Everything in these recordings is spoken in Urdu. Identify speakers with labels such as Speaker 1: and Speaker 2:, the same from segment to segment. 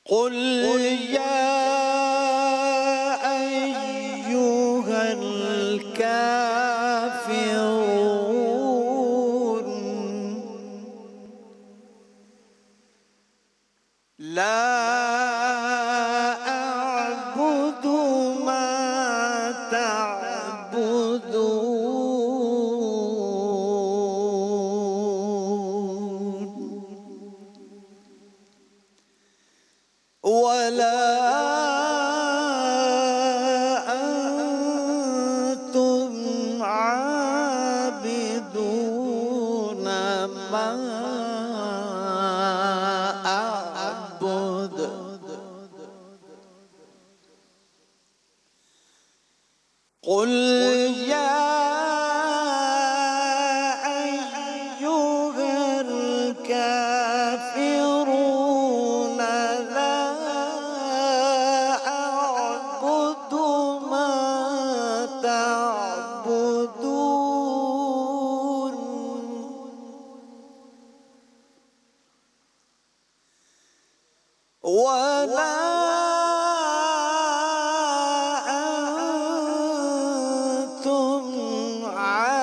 Speaker 1: قل يا أيها الكافرون لا أعبد ما تعبدون ولا أنتم عابدون ما أعبد قل يا أيها الكافرون لا أعبد ما تعبدون ولا أنتم عابدون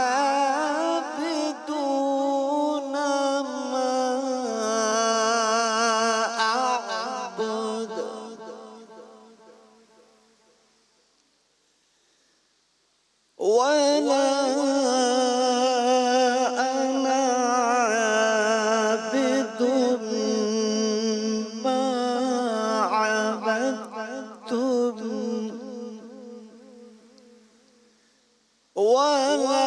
Speaker 1: ما أعبد ولا أنا عابد ما عبدتم ولا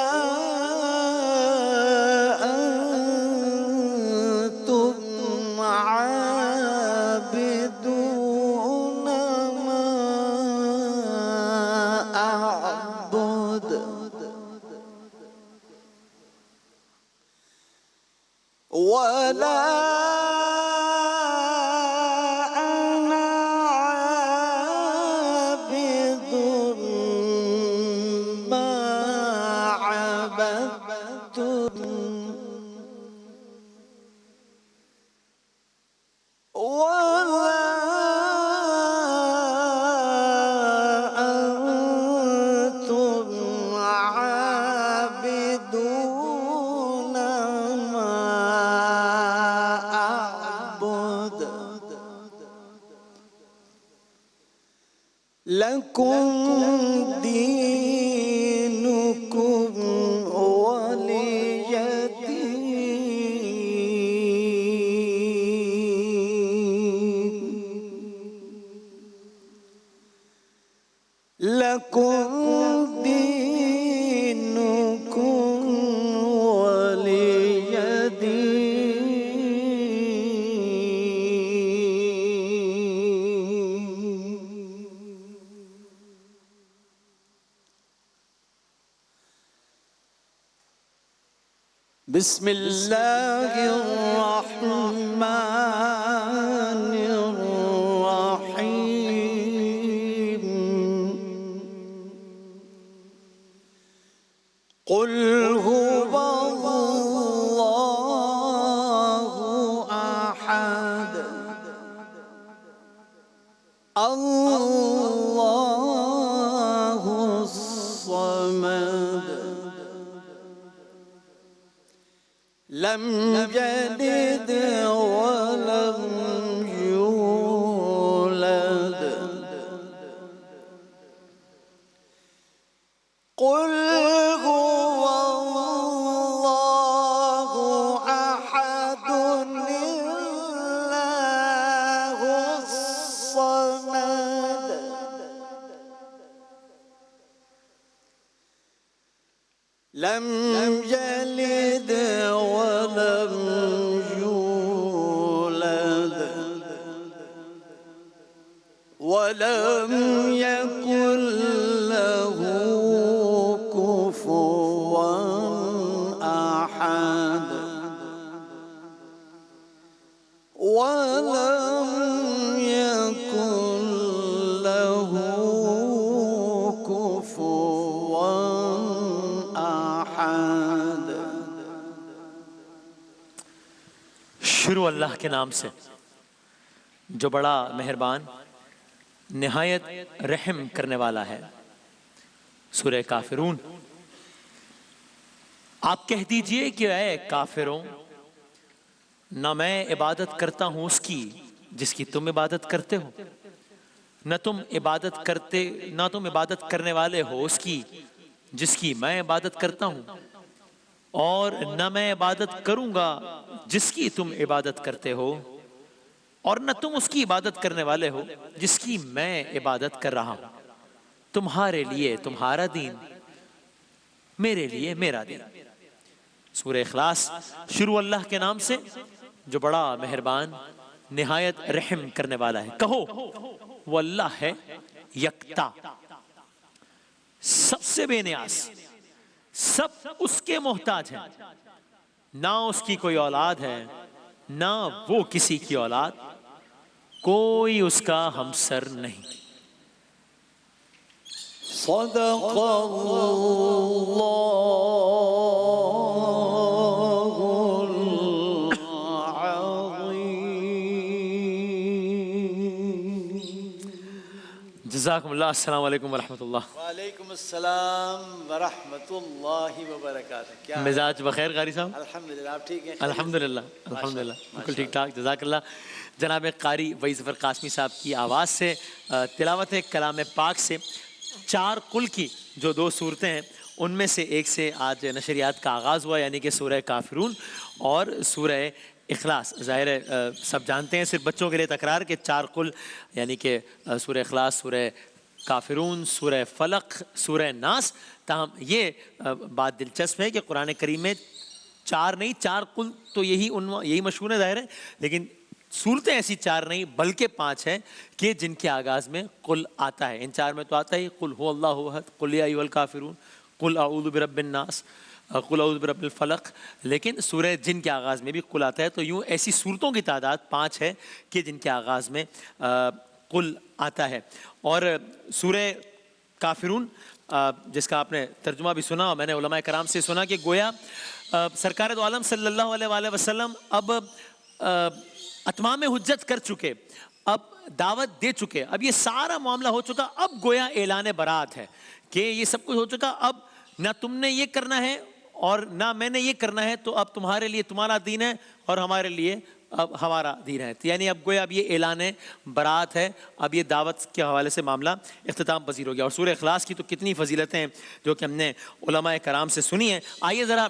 Speaker 1: أنتم عابدون ما أعبد ولا أنا عابد ما عبدتم ولا أنتم عابدون ما أعبد لكم دينكم ولي دين لكم دينكم ولي دين بسم الله الرحمن الرحيم قل هو الله أحد الله الصمد لم يلد ولم يولد قل هو الله أحد الله الصمد لم يلد ولم يولد ولم يكن له كفوا أحد ولم يكن له كفوا أحد
Speaker 2: شروع اللہ کے نام سے جو بڑا مہربان نہایت رحم کرنے والا ہے۔ سورہ کافرون۔ آپ کہہ دیجئے کہ اے کافروں، نہ میں عبادت کرتا ہوں اس کی جس کی تم عبادت کرتے ہو، نہ تم عبادت کرنے والے ہو اس کی جس کی میں عبادت کرتا ہوں، اور نہ میں عبادت کروں گا جس کی تم عبادت کرتے ہو، اور نہ تم اس کی عبادت کرنے والے ہو جس کی میں عبادت کر رہا ہوں۔ تمہارے لیے تمہارا دین، میرے لیے میرا دین۔ سورہ اخلاص۔ شروع اللہ کے نام سے جو بڑا مہربان نہایت رحم کرنے والا ہے۔ کہو وہ اللہ ہے یکتا، سب سے بے نیاز، سب اس کے محتاج ہیں، نہ اس کی کوئی اولاد ہے نہ وہ کسی کی اولاد، کوئی اس کا ہمسر نہیں۔
Speaker 1: صدق اللہ
Speaker 2: جزاکم اللہ۔ السلام علیکم ورحمۃ اللہ۔
Speaker 1: وعلیکم السلام ورحمۃ اللہ وبرکاتہ۔ کیا
Speaker 2: مزاج بخیر قاری صاحب؟
Speaker 1: الحمدللہ، آپ ٹھیک ہیں؟
Speaker 2: الحمدللہ الحمدللہ بالکل ٹھیک ٹھاک، جزاک اللہ۔ جناب قاری وحی ظفر قاسمی صاحب کی آواز سے تلاوت کلام پاک سے چار قل کی جو دو صورتیں ہیں ان میں سے ایک سے آج نشریات کا آغاز ہوا، یعنی کہ سورہ کافرون اور سورہ اخلاص۔ ظاہر ہے سب جانتے ہیں، صرف بچوں کے لیے تکرار کہ چار قل یعنی کہ سورہ اخلاص، سورہ کافرون، سورہ فلق، سورہ ناس۔ تاہم یہ بات دلچسپ ہے کہ قرآن کریم میں چار نہیں، چار قل تو یہی مشہور ہے ظاہر ہے، لیکن صورتیں ایسی چار نہیں بلکہ 5 ہیں کہ جن کے آغاز میں قل آتا ہے۔ ان چار میں تو آتا ہی قل هو اللہ احد، قل یا ایھا الکافرون، قل اعوذ برب الناس، قل اعوذ برب الفلق، لیکن سورہ جن کے آغاز میں بھی قل آتا ہے۔ تو یوں ایسی صورتوں کی تعداد 5 ہے کہ جن کے آغاز میں قل آتا ہے۔ اور سورہ کافرون جس کا آپ نے ترجمہ بھی سنا، میں نے علماء کرام سے سنا کہ گویا سرکار دو عالم صلی اللہ علیہ وسلم اب اتمام حجت کر چکے، اب دعوت دے چکے، اب یہ سارا معاملہ ہو چکا، اب گویا اعلان برات ہے کہ یہ سب کچھ ہو چکا، اب نہ تم نے یہ کرنا ہے اور نہ میں نے یہ کرنا ہے، تو اب تمہارے لیے تمہارا دین ہے اور ہمارے لیے اب ہمارا دین ہے۔ یعنی اب گویا اب یہ اعلان برات ہے، اب یہ دعوت کے حوالے سے معاملہ اختتام پذیر ہو گیا۔ اور سورہ اخلاص کی تو کتنی فضیلتیں ہیں جو کہ ہم نے علماء کرام سے سنی ہیں۔ آئیے ذرا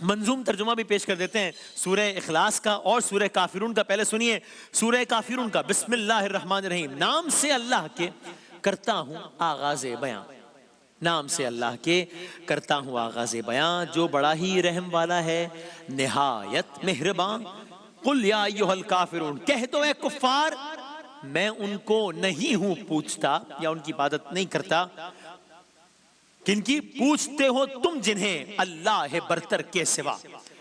Speaker 2: منظوم ترجمہ بھی پیش کر دیتے ہیں سورہ اخلاص کا اور سورہ کافرون کا۔ پہلے سنیے سورہ کافرون کا۔ بسم اللہ الرحمن الرحیم، نام سے اللہ کے کرتا ہوں آغاز بیان، نام سے اللہ کے کرتا ہوں آغاز بیان، جو بڑا ہی رحم والا ہے نہایت مہربان۔ قل یا ایھا الکافرون، کہہ دو اے کفار میں ان کو نہیں ہوں پوچھتا یا ان کی عبادت نہیں کرتا۔ کن کی؟ پوچھتے ہو تم جنہیں اللہ برتر کے سوا۔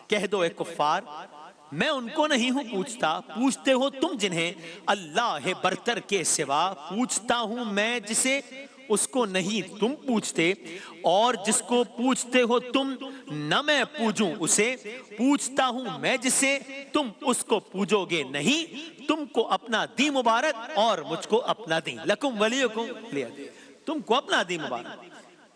Speaker 2: کہہ دو اے کفار میں ان کو نہیں ہوں پوچھتا، پوچھتے ہو تم جنہیں اللہ برتر کے سوا، پوچھتا ہوں میں جسے اس کو نہیں تم پوچھتے، اور جس کو پوچھتے ہو تم نہ میں پوجوں اسے، پوچھتا ہوں میں جسے تم اس کو پوجو گے نہیں۔ تم کو اپنا دین مبارک اور مجھ کو اپنا دین، لکم ولیکم ولی دین، تم کو اپنا دین مبارک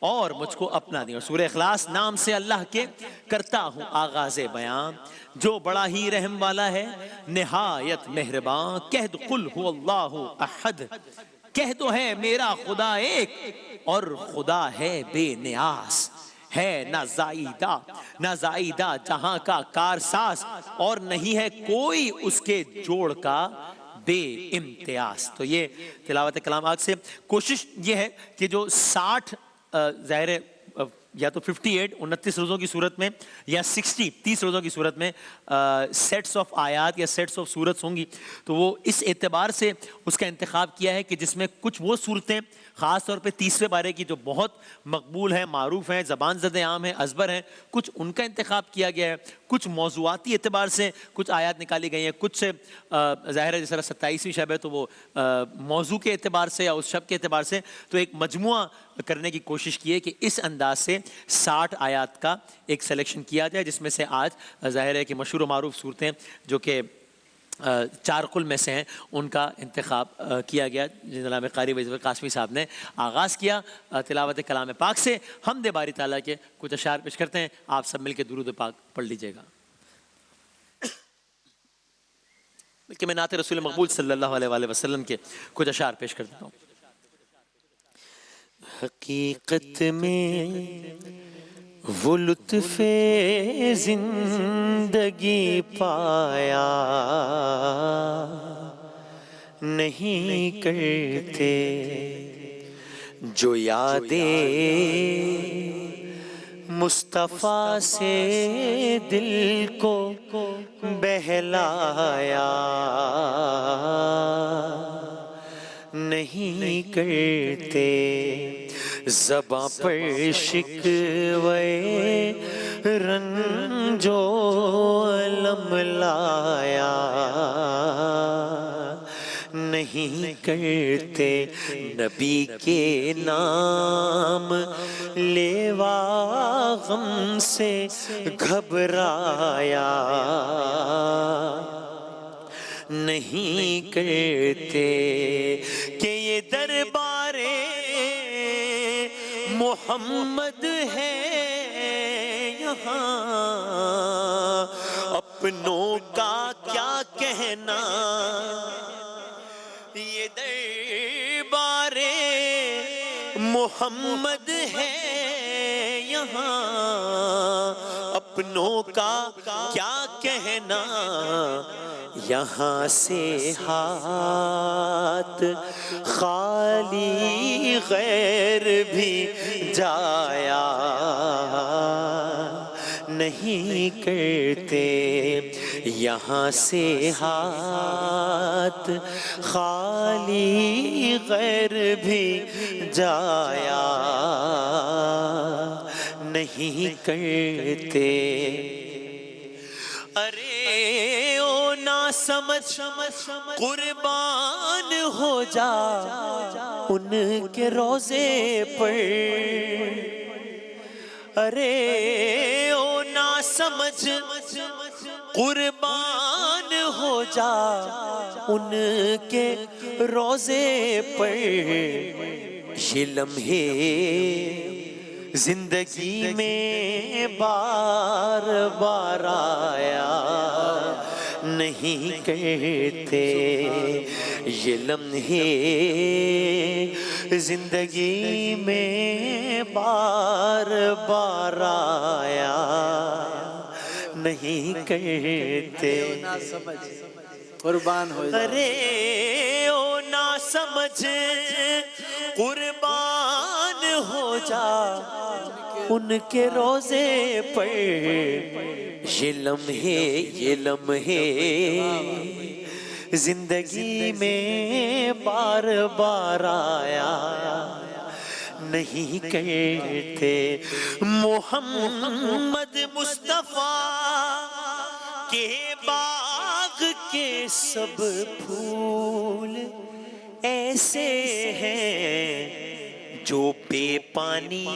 Speaker 2: اور مجھ کو اپنا دین۔ اور سورہ اخلاص، نام سے اللہ کے کرتا ہوں آغاز بیان، جو بڑا ہی رحم والا ہے نہایت مہربان۔ کہہ دو قل هو اللہ احد، کہہ دو ہے میرا خدا ایک اور خدا ہے بے نیاز، ہے نہ زائیدہ جہاں کا کارساز، اور نہیں ہے کوئی اس کے جوڑ کا بے امتیاز۔ تو یہ تلاوت کلام پاک سے کوشش یہ ہے کہ جو 60 ظاہر ہے یا تو 58 29 روزوں کی صورت میں یا 60 30 روزوں کی صورت میں سیٹس آف آیات یا سیٹس آف صورت ہوں گی، تو وہ اس اعتبار سے اس کا انتخاب کیا ہے کہ جس میں کچھ وہ صورتیں خاص طور پہ 30ویں پارے کی جو بہت مقبول ہیں، معروف ہیں، زبان زد عام ہیں، ازبر ہیں، کچھ ان کا انتخاب کیا گیا ہے، کچھ موضوعاتی اعتبار سے کچھ آیات نکالی گئی ہیں، کچھ سے ظاہر ہے جس طرح 27ویں شب ہے تو وہ موضوع کے اعتبار سے یا اس شب کے اعتبار سے، تو ایک مجموعہ کرنے کی کوشش کی ہے کہ اس انداز سے 60 آیات کا ایک سلیکشن کیا جائے، جس میں سے آج ظاہر ہے کہ مشہور و معروف صورتیں جو کہ چار قل میں سے ہیں ان کا انتخاب کیا گیا جناب قاری ویس ظفر قاسمی صاحب نے آغاز کیا تلاوت کلام پاک سے. حمد باری تعالیٰ کے کچھ اشعار پیش کرتے ہیں. آپ سب مل کے درود پاک پڑھ لیجیے گا. کہ میں نعت رسول مقبول صلی اللہ علیہ وآلہ وسلم کے کچھ اشعار پیش کر دیتا ہوں. حقیقت میں وہ لطف زندگی پایا نہیں کرتے جو یادیں مصطفیٰ سے دل کو بہلایا نہیں کرتے زباں پر شکوے رنج و الم لایا نہیں کرتے نبی کے نام لیوا غم سے گھبرایا نہیں کرتے کہ یہ دربار محمد ہے یہاں اپنوں کا کیا کہنا یہ دربار محمد ہے یہاں اپنوں کا کیا کہنا یہاں سے ہاتھ خالی غیر بھی جایا نہیں کرتے یہاں سے ہاتھ خالی غیر بھی جایا نہیں کرتے ارے او نہ سمجھ قربان ہو جا ان کے روزے پر ارے او نہ سمجھ قربان ہو جا ان کے روزے پر یہ لمحے زندگی میں بار بار آیا نہیں کرتے یہ لمحے زندگی میں بار بار آیا نہیں کرتے
Speaker 1: قربان ہو جائے
Speaker 2: ارے او نہ سمجھ قربان ہو جا ان کے روزے پر یہ لمحے زندگی میں بار بار آیا نہیں کرتے محمد مصطفیٰ کے باغ کے سب پھول ایسے ہیں جو بے پانی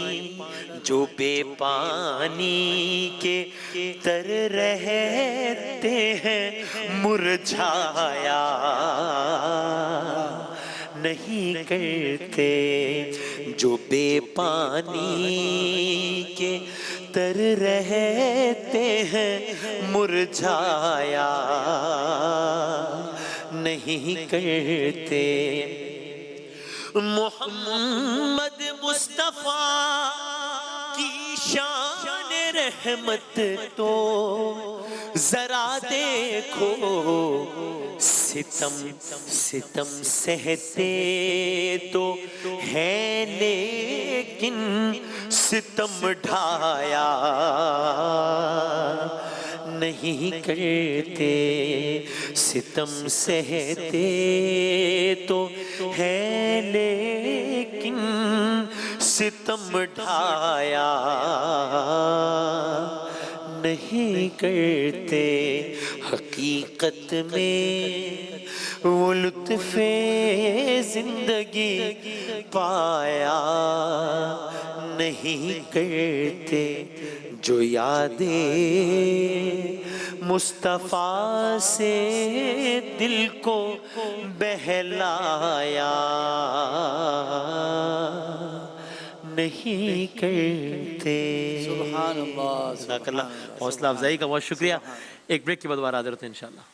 Speaker 2: کے تر رہتے ہیں مرجھایا نہیں کرتے جو بے پانی کے تر رہتے ہیں مرجھایا نہیں کرتے محمد مصطفیٰ کی شان رحمت تو ذرا دیکھو ستم سہتے تو ہے لیکن ستم ڈھایا نہیں کرتے ستم سہتے تو ہے لیکن ستم ڈھایا نہیں کرتے حقیقت میں وہ لطف زندگی پایا نہیں کرتے جو یادیں مصطفیٰ سے دل کو بہلایا نہیں کرتے.
Speaker 1: سبحان اللہ.
Speaker 2: جزاک اللہ. حوصلہ افزائی کا بہت شکریہ. ایک بریک کے بعد دوبارہ حاضر ہوتے ہیں انشاءاللہ.